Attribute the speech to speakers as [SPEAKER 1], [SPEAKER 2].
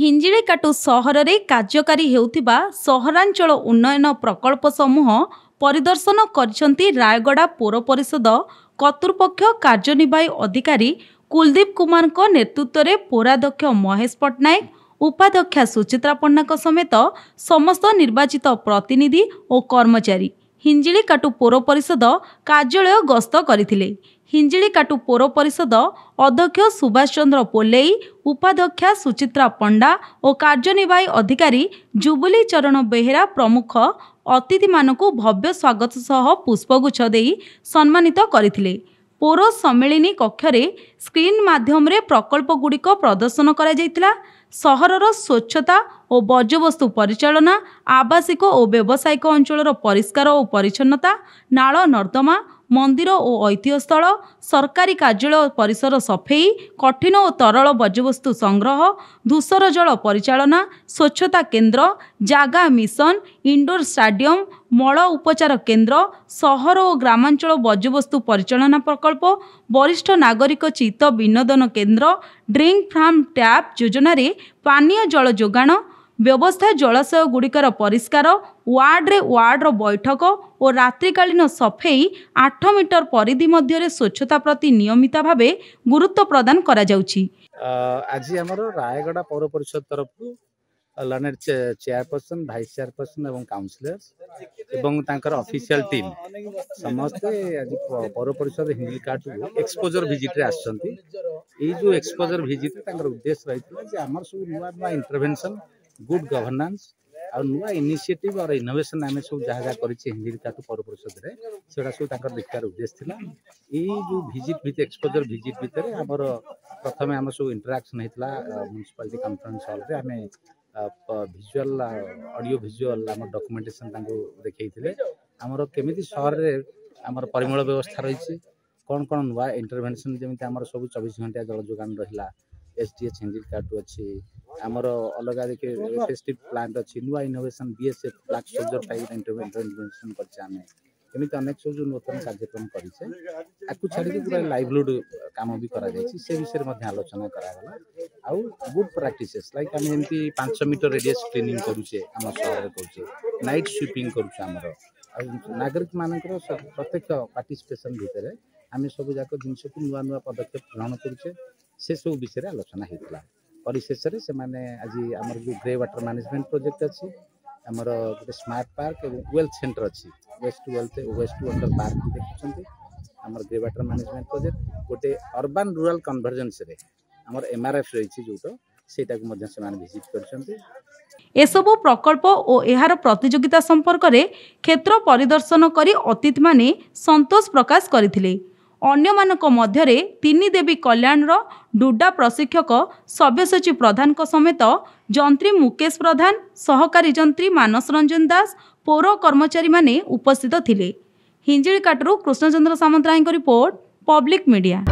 [SPEAKER 1] हिंजिड़ीकाटु सहर में कार्यकारी हेउथिबा सहरांचल उन्नयन प्रकल्प समूह परिदर्शन करिसेंती रायगड़ा पौर परिषद कर्तृपक्ष कार्यनिर्वाही अधिकारी कुलदीप कुमार नेतृत्व में पौराध्यक्ष महेश पट्टनायक उपाध्यक्षा सुचित्रा पन्ना समेत समस्त निर्वाचित प्रतिनिधि और कर्मचारी हिंजिड़ीकाटु पौर परिषद कार्यालय गस्त करथिले। हिंजिड़ीकाटु पौर परिषद अध्यक्ष सुभाष चंद्र पोलेई, उपाध्यक्षा सुचित्रा पंडा और कार्यनिर्वाही अधिकारी जुबली चरण बेहेरा प्रमुख अतिथि मानकु भव्य स्वागत सह पुष्पगुच्छ देई सम्मानित करथिले। पौर सम्मेलनी कक्षरे स्क्रीन माध्यम रे प्रकल्प गुड़िक प्रदर्शन करा जायतिला। सहरर स्वच्छता और वर्ज्यवस्तु परिचालना, आवासिक और व्यावसायिक अंचल परिष्कार और परिच्छन्नता, नाल नर्दमा, मंदिर और ऐतिह्य स्थल, सरकारी कार्यालय परिसर सफेई, कठिन और तरल वर्ज्यवस्तु संग्रह, धूसर जल परिचालना, स्वच्छता केन्द्र, जागा मिशन, इंडोर स्टाडियम, मल उपचार केन्द्र, सहर और ग्रामांचल वर्ज्यवस्तु परिचालना प्रकल्प, वरिष्ठ नागरिक चित्त विनोदन केन्द्र, ड्रिंक फ्रॉम टैप योजना रे पानीय जल जोगाण व्यवस्था, जलाशय गुड़िकर परिष्कार, वार्ड बैठक और रात्रिकालीन सफेई, 8 मीटर परिधि मध्य स्वच्छता प्रति नियमित भावे गुरुत्व प्रदान करा जाउछि।
[SPEAKER 2] आज आमर रायगड़ा पौर परिषद तरफ लर्नेड चेयरपर्सन, भाइस चेयरपर्सन एवं काउंसिलर्स एवं तांकर ऑफिशियल टीम समस्ते आज पौर परिषद हिंजिड़ीकाटु एक्सपोजर विजिट रे आछंती। ए जो एक्सपोजर विजिट तांकर उद्देश्य रहितला जे हमर सब नुवा इंटरवेंशन, गुड गवर्नेंस और नुआ इनिशिएटिव और इनोवेशन आम सब जहाँ करिछि हिंजिड़ीकाटु पौर परिषद रे सेडा सब तांकर देखार उद्देश्य थिला। ए जो विजिट एक्सपोजर विजिट भितर हमर प्रथमे हम सब इंटरैक्शन हेतला म्युनिसिपालिटी कॉन्फ्रेंस हॉल रे आमे विजुअल ऑडियो विजुअल आम डॉक्यूमेंटेशन तांको देखैथिले हमर केमिति शहर रे हमर परिमल व्यवस्था रहिछि, कौन कौन नुआ इंटरवेंशन जेमिति हमर सब 24 घंटा जल जोगान रहिला, एसडीएच हिंजिड़ीकाटु अछि, आमर अलग देखिए फेस्टिव प्लांट अच्छी नुआ innovation BSF black soldier type intervention करछे आमे एमिति अनेक सब जो नूतन कार्यक्रम करिछे आकु छाड़ी के पूरा लाइवलीहुड काम भी करा जायछि से विषय मध्ये आलोचना करा गला। आउ गुड प्रैक्टिसेस लाइक आमे एमिति 500 मीटर रेडियस क्लीनिंग करूछे, हम शहर रे करूछे, नाइट स्वीपिंग करूछे, हमर नागरिक मानकर प्रत्यक्ष पार्टिसिपेशन भितर आमे सब जाक जिनस को नुआ नुआ पदक्षेप ग्रहण करूछे से सब विषय आलोचना हेतला। परिशेष से माने आज आमर जो ग्रे वाटर मैनेजमेंट प्रोजेक्ट अच्छी आमर गोटे स्मार्ट पार्क और वेल्थ सेंटर अच्छी वेस्ट टू अंडर पार्क भी देखुं आमर ग्रे वाटर मैनेजमेंट प्रोजेक्ट गोटे अर्बन रूरल कन्वर्जेंस रे आमर एमआरएफ रही जो सेटा को मध्य से विजिट करछन्ते।
[SPEAKER 1] एसबु प्रकल्प और एहार प्रतियोगिता संपर्क में क्षेत्र परिदर्शन करी अतिथि माने संतोष प्रकाश करथिले। अन्य मानक मध्यरे तीनी देवी कल्याण डुडा प्रशिक्षक सव्यसाची प्रधान समेत जंत्री मुकेश प्रधान, सहकारी जंत्री मानस रंजन दास, पौर कर्मचारी माने उपस्थित थिले। Hinjilicut Krushnachandra Samantaray report, public media.